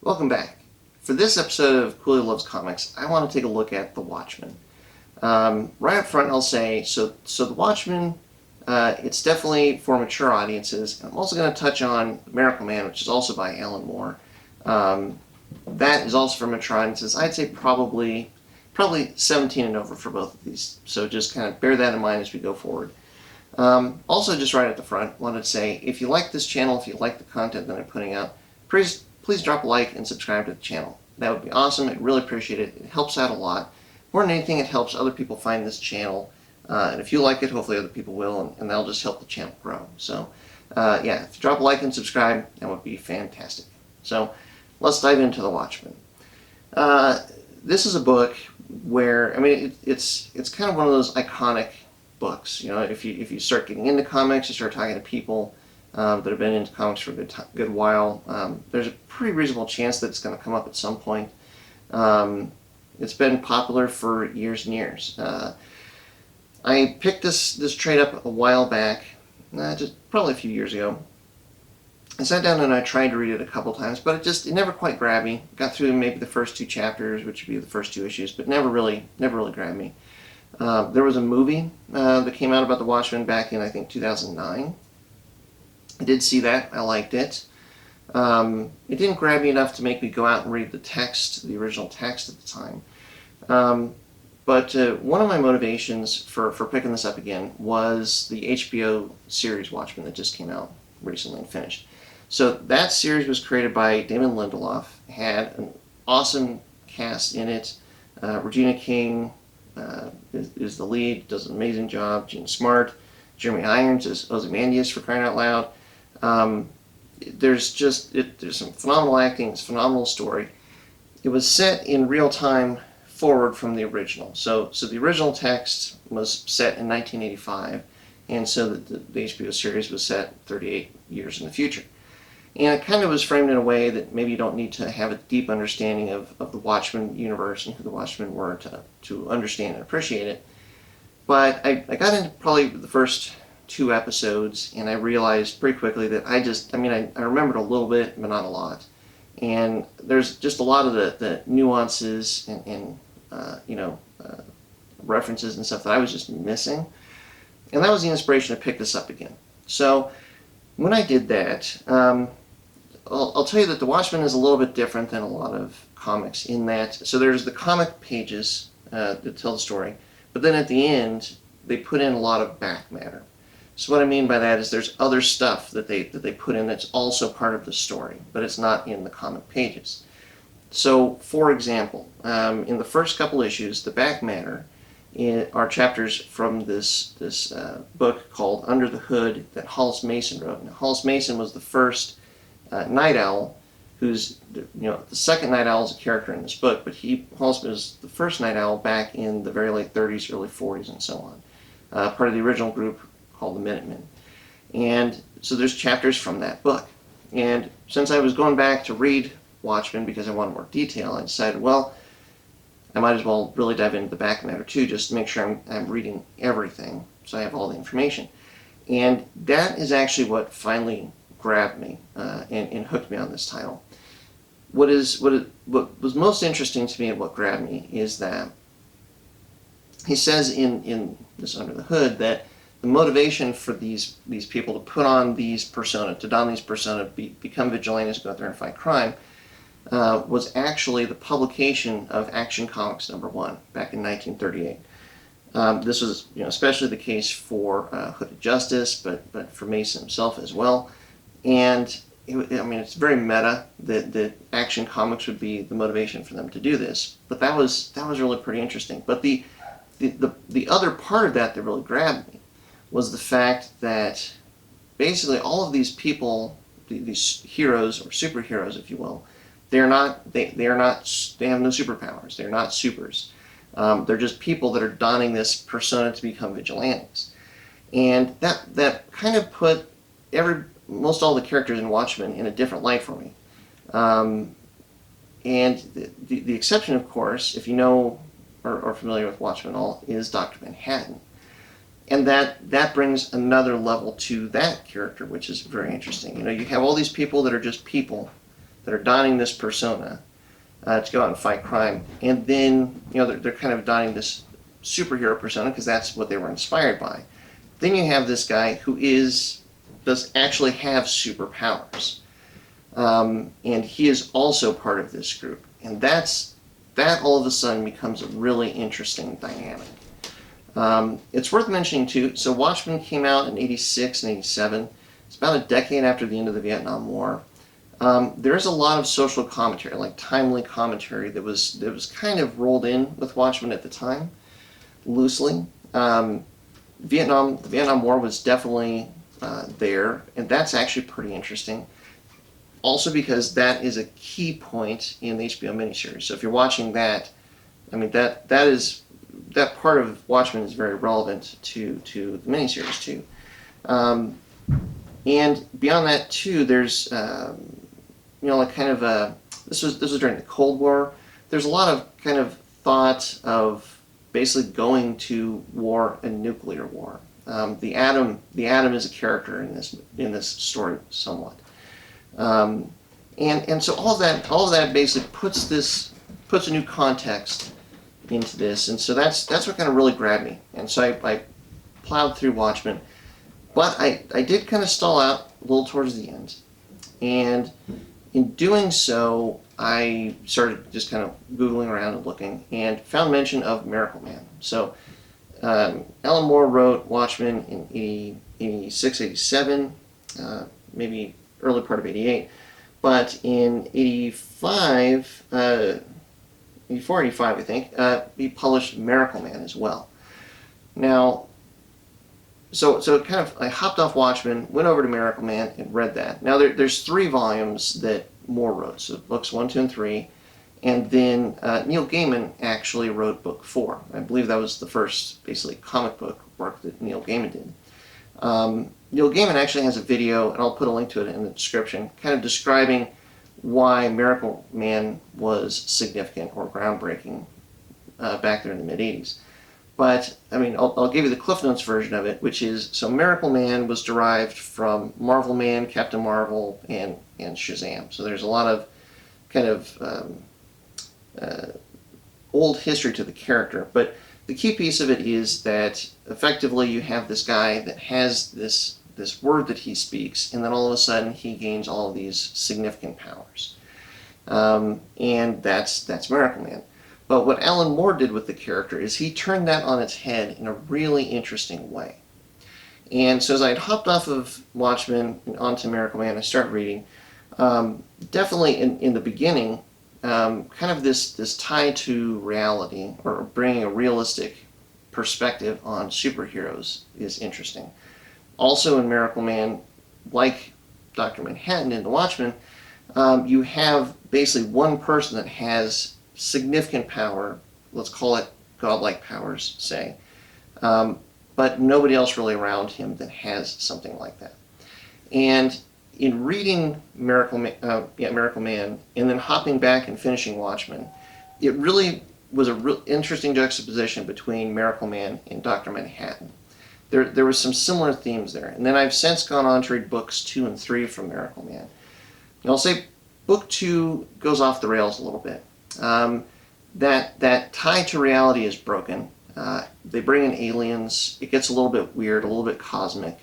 Welcome back. For this episode of Cooley Loves Comics, I want to take a look at The Watchmen. Right up front, I'll say, so The Watchmen, it's definitely for mature audiences. I'm also going to touch on Miracle Man, which is also by Alan Moore. That is also for mature audiences. I'd say probably 17 and over for both of these. So just kind of bear that in mind as we go forward. Also, just right at the front, wanted to say, if you like this channel, if you like the content that I'm putting out, please drop a like and subscribe to the channel. That would be awesome. I'd really appreciate it. It helps out a lot. More than anything, it helps other people find this channel. And if you like it, hopefully other people will, and that'll just help the channel grow. So, yeah, if you drop a like and subscribe, that would be fantastic. So, let's dive into The Watchmen. This is a book where, I mean, it's kind of one of those iconic books. You know, if you start getting into comics, you start talking to people that have been into comics for a good while, there's a pretty reasonable chance that it's going to come up at some point. It's been popular for years and years. I picked this trade up a while back, just probably a few years ago. I sat down and I tried to read it a couple times, but it never quite grabbed me. Got through maybe the first two chapters, which would be the first two issues, but never really grabbed me. There was a movie that came out about The Watchmen back in, I think, 2009. I did see that. I liked it. It didn't grab me enough to make me go out and read the text, the original text at the time. But one of my motivations for picking this up again was the HBO series Watchmen that just came out recently and finished. So that series was created by Damon Lindelof, had an awesome cast in it. Regina King is the lead, does an amazing job. Gene Smart, Jeremy Irons is Ozymandias, for crying out loud. There's some phenomenal acting, it's a phenomenal story. It was set in real time forward from the original. So the original text was set in 1985, and so the HBO series was set 38 years in the future. And it kind of was framed in a way that maybe you don't need to have a deep understanding of the Watchmen universe and who the Watchmen were to understand and appreciate it. But I got into probably the first two episodes, and I realized pretty quickly that I remembered a little bit, but not a lot. And there's just a lot of the nuances and references and stuff that I was just missing. And that was the inspiration to pick this up again. So when I did that, I'll tell you that The Watchmen is a little bit different than a lot of comics in that, so there's the comic pages that tell the story, but then at the end, they put in a lot of back matter. So what I mean by that is there's other stuff that they put in that's also part of the story, but it's not in the comic pages. So, for example, in the first couple issues, the back matter are chapters from this book called Under the Hood that Hollis Mason wrote. Now, Hollis Mason was the first Night Owl, who's the second Night Owl is a character in this book, but Hollis was the first Night Owl back in the very late 30s, early 40s, and so on. Part of the original group called the Minutemen. And so there's chapters from that book. And since I was going back to read Watchmen because I wanted more detail, I decided, well, I might as well really dive into the back matter too, just to make sure I'm reading everything, so I have all the information. And that is actually what finally grabbed me and hooked me on this title. What was most interesting to me and what grabbed me is that he says in this Under the Hood that the motivation for these people to put on these persona, to don these persona, become vigilantes, go out there and fight crime, was actually the publication of Action Comics #1 back in 1938. This was especially the case for Hooded Justice, but for Mason himself as well. And it's very meta that Action Comics would be the motivation for them to do this. But that was really pretty interesting. But the other part of that really grabbed me was the fact that basically all of these people, these heroes or superheroes, if you will, they have no superpowers. They're not supers. They're just people that are donning this persona to become vigilantes. And that kind of put most all the characters in Watchmen in a different light for me. And the exception, of course, if you know or are familiar with Watchmen all, is Dr. Manhattan. And that brings another level to that character, which is very interesting. You have all these people that are just people that are donning this persona to go out and fight crime, and then they're kind of donning this superhero persona because that's what they were inspired by. Then you have this guy who does actually have superpowers, and he is also part of this group, and that all of a sudden becomes a really interesting dynamic. It's worth mentioning too. So Watchmen came out in '86 and '87. It's about a decade after the end of the Vietnam War. There is a lot of social commentary, like timely commentary, that was kind of rolled in with Watchmen at the time, loosely. The Vietnam War was definitely there, and that's actually pretty interesting. Also because that is a key point in the HBO miniseries. So if you're watching that, I mean that part of Watchmen is very relevant to the miniseries too. And beyond that too, there's like kind of this was during the Cold War. This a lot of kind of thought of basically going to war, a nuclear war. The Atom is a character in this story somewhat, and so all of that basically puts a new context into this, and so that's what kind of really grabbed me. And so I plowed through Watchmen, but I did kind of stall out a little towards the end, and in doing so, I started just kind of Googling around and looking, and found mention of Miracle Man. So Alan Moore wrote Watchmen in 86, 87, maybe early part of 88, but in 85, 84, 85, I think, he published Miracle Man as well. Now, so kind of, I hopped off Watchmen, went over to Miracle Man, and read that. Now, there's 3 volumes that Moore wrote, so books 1, 2, and 3, and then Neil Gaiman actually wrote book 4. I believe that was the first, basically, comic book work that Neil Gaiman did. Neil Gaiman actually has a video, and I'll put a link to it in the description, kind of describing why Miracle Man was significant or groundbreaking back there in the mid-'80s. But, I mean, I'll give you the Cliff Notes version of it, which is, so Miracle Man was derived from Marvel Man, Captain Marvel, and Shazam. So there's a lot of kind of old history to the character. But the key piece of it is that, effectively, you have this guy that has this word that he speaks, and then all of a sudden he gains all of these significant powers. And that's Miracle Man. But what Alan Moore did with the character is he turned that on its head in a really interesting way. And so as I had hopped off of Watchmen and onto Miracle Man, I started reading. Definitely in the beginning, kind of this tie to reality, or bringing a realistic perspective on superheroes, is interesting. Also in Miracle Man, like Dr. Manhattan in The Watchmen, you have basically one person that has significant power, let's call it godlike powers, say, but nobody else really around him that has something like that. And in reading Miracle Man, and then hopping back and finishing Watchmen, it really was a real interesting juxtaposition between Miracle Man and Dr. Manhattan. There were some similar themes there. And then I've since gone on to read books 2 and 3 from Miracle Man. And I'll say book 2 goes off the rails a little bit. That tie to reality is broken. They bring in aliens. It gets a little bit weird, a little bit cosmic.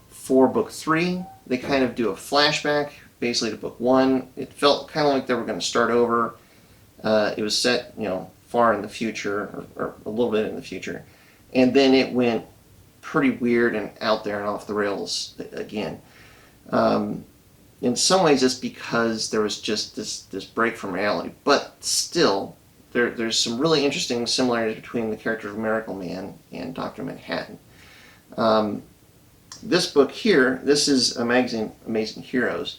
For book 3, they kind of do a flashback, basically to book 1. It felt kind of like they were going to start over. It was set, far in the future, or a little bit in the future. And then it went pretty weird and out there and off the rails again. In some ways, it's because there was just this break from reality. But still, there's some really interesting similarities between the character of Miracle Man and Dr. Manhattan. This book here, this is a magazine, Amazing Heroes.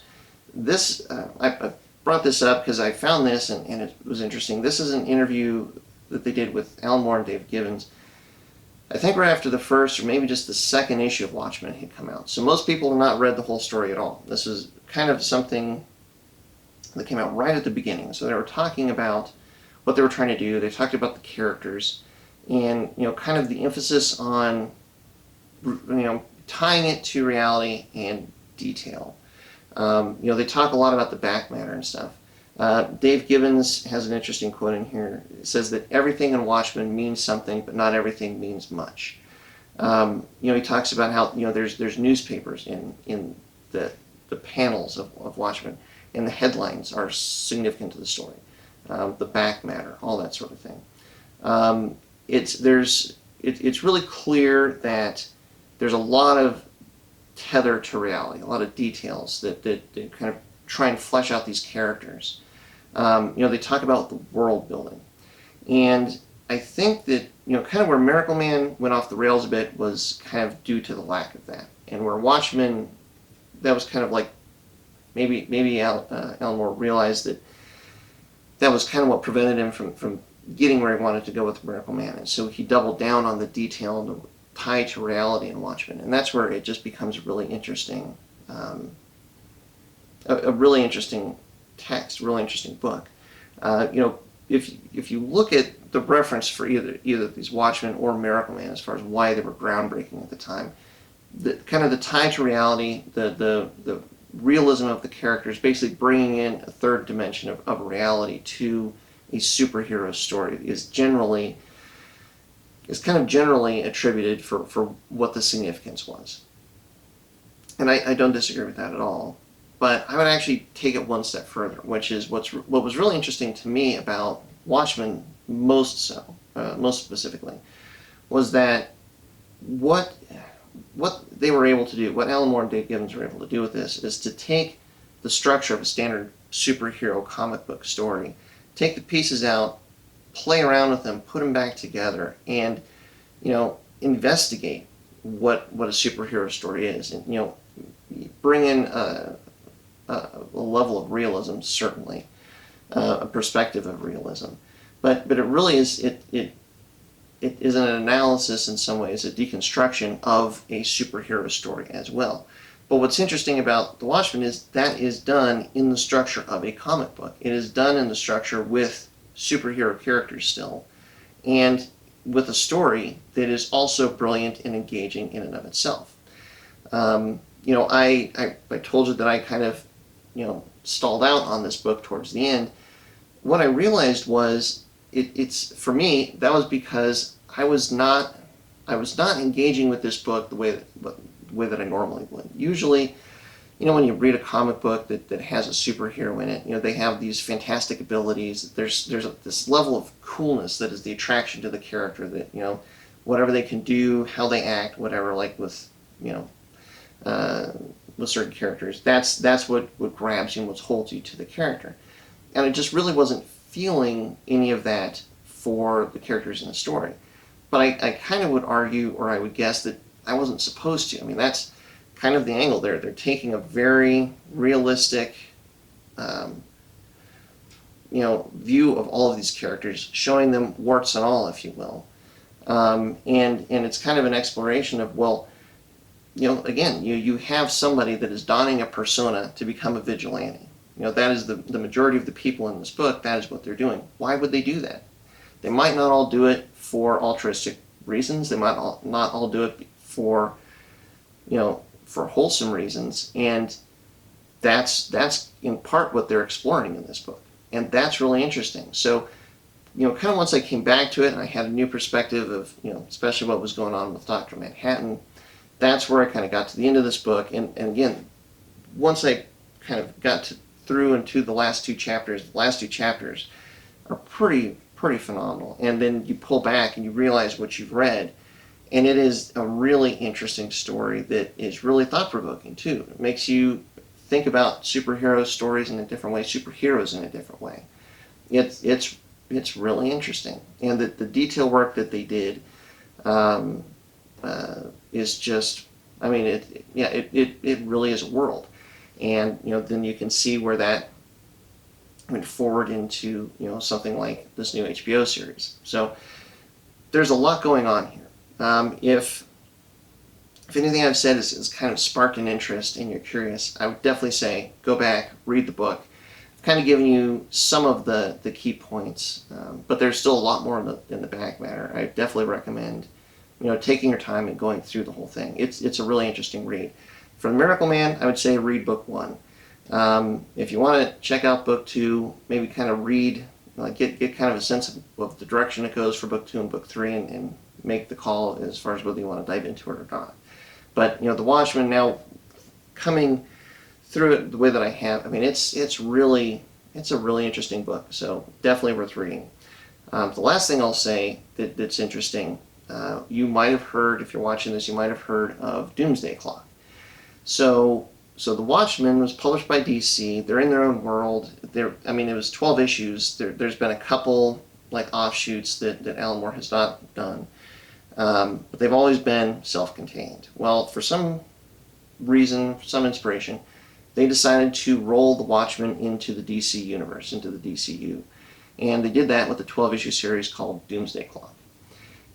This I brought this up because I found this and it was interesting. This is an interview that they did with Alan Moore and Dave Gibbons. I think right after the first or maybe just the second issue of Watchmen had come out. So most people have not read the whole story at all. This is kind of something that came out right at the beginning. So they were talking about what they were trying to do. They talked about the characters and, kind of the emphasis on, tying it to reality and detail. They talk a lot about the back matter and stuff. Dave Gibbons has an interesting quote in here. It says that everything in Watchmen means something, but not everything means much. He talks about how there's newspapers in the panels of Watchmen, and the headlines are significant to the story. The back matter, all that sort of thing. It's really clear that there's a lot of tether to reality, a lot of details that kind of try and flesh out these characters. They talk about the world building, and I think that kind of where Miracle Man went off the rails a bit was kind of due to the lack of that, and where Watchmen, that was kind of like maybe Alan Moore realized that was kind of what prevented him from getting where he wanted to go with Miracle Man, and so he doubled down on the detail and the tie to reality in Watchmen, and that's where it just becomes really interesting, a really interesting text, really interesting book. If you look at the reference for either these Watchmen or Miracle Man as far as why they were groundbreaking at the time, the kind of the tie to reality, the realism of the characters, basically bringing in a third dimension of reality to a superhero story is kind of generally attributed for what the significance was. And I don't disagree with that at all. But I would actually take it one step further, which is what was really interesting to me about Watchmen, most specifically, was that what they were able to do, what Alan Moore and Dave Gibbons were able to do with this, is to take the structure of a standard superhero comic book story, take the pieces out, play around with them, put them back together, and investigate what a superhero story is, and bring in a level of realism, certainly, a perspective of realism, but it really is it is an analysis in some ways, a deconstruction of a superhero story as well. But what's interesting about The Watchmen is that is done in the structure of a comic book. It is done in the structure with superhero characters still, and with a story that is also brilliant and engaging in and of itself. I told you that I kind of stalled out on this book towards the end. What I realized was it's for me, that was because I was not engaging with this book the way that I normally would. Usually, when you read a comic book that has a superhero in it, they have these fantastic abilities. There's this level of coolness that is the attraction to the character, that whatever they can do, how they act, whatever, like with certain characters, that's what grabs you and what holds you to the character. And I just really wasn't feeling any of that for the characters in the story. But I kind of would argue, or I would guess, that I wasn't supposed to. I mean, that's kind of the angle there. They're taking a very realistic view of all of these characters, showing them warts and all, if you will. And it's kind of an exploration of, well, again, you have somebody that is donning a persona to become a vigilante. That is the majority of the people in this book. That is what they're doing. Why would they do that? They might not all do it for altruistic reasons. They might not all do it for wholesome reasons. And that's in part what they're exploring in this book. And that's really interesting. So, kind of once I came back to it and I had a new perspective of, especially what was going on with Dr. Manhattan, that's where I kind of got to the end of this book. And again, once I kind of got through into the last two chapters are pretty phenomenal. And then you pull back and you realize what you've read, and it is a really interesting story that is really thought-provoking too. It makes you think about superhero stories in a different way, superheroes in a different way. It's really interesting, and the detail work that they did is just, I mean, it really is a world. And then you can see where that went forward into something like this new HBO series. So there's a lot going on here. If anything I've said is kind of sparked an interest and you're curious, I would definitely say go back, read the book. I've kind of given you some of the key points, but there's still a lot more in the back matter. I definitely recommend taking your time and going through the whole thing. It's a really interesting read. For the Miracle Man, I would say read book 1. If you want to check out book 2, maybe kind of read, like get kind of a sense of the direction it goes for book 2 and book 3, and make the call as far as whether you want to dive into it or not. But The Watchmen, now coming through it the way that I have, I mean, it's a really interesting book. So definitely worth reading. The last thing I'll say that's interesting, you might have heard, if you're watching this, you might have heard of Doomsday Clock. So The Watchmen was published by DC. They're in their own world. I mean, it was 12 issues. There's been a couple like offshoots that Alan Moore has not done. But they've always been self-contained. Well, for some reason, some inspiration, they decided to roll the Watchmen into the DC universe, into the DCU. And they did that with a 12-issue series called Doomsday Clock.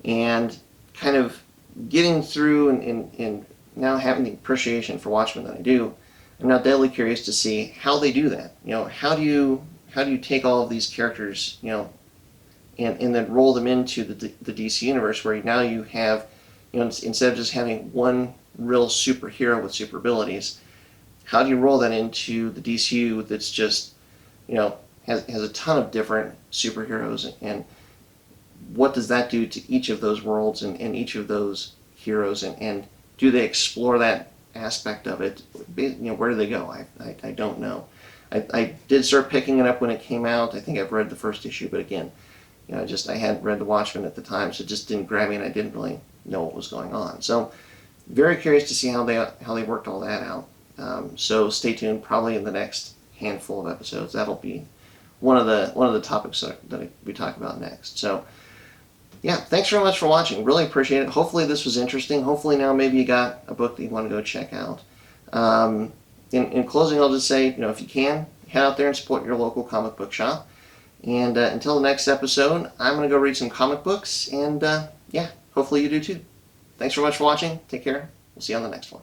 And kind of getting through and now having the appreciation for Watchmen that I do, I'm now deadly curious to see how they do that. How do you take all of these characters, and then roll them into the DC universe, where now you have, instead of just having one real superhero with super abilities, how do you roll that into the DCU that's just, has a ton of different superheroes, and what does that do to each of those worlds and each of those heroes, and do they explore that aspect of it? Where do they go? I don't know. I did start picking it up when it came out. I think I've read the first issue, but again, I hadn't read The Watchmen at the time, so it just didn't grab me, and I didn't really know what was going on. So very curious to see how they worked all that out. So stay tuned. Probably in the next handful of episodes, that'll be one of the topics that we talk about next. So yeah, thanks very much for watching. Really appreciate it. Hopefully this was interesting. Hopefully now maybe you got a book that you want to go check out. In closing, I'll just say, if you can, head out there and support your local comic book shop. And until the next episode, I'm going to go read some comic books, and yeah, hopefully you do too. Thanks very much for watching. Take care. We'll see you on the next one.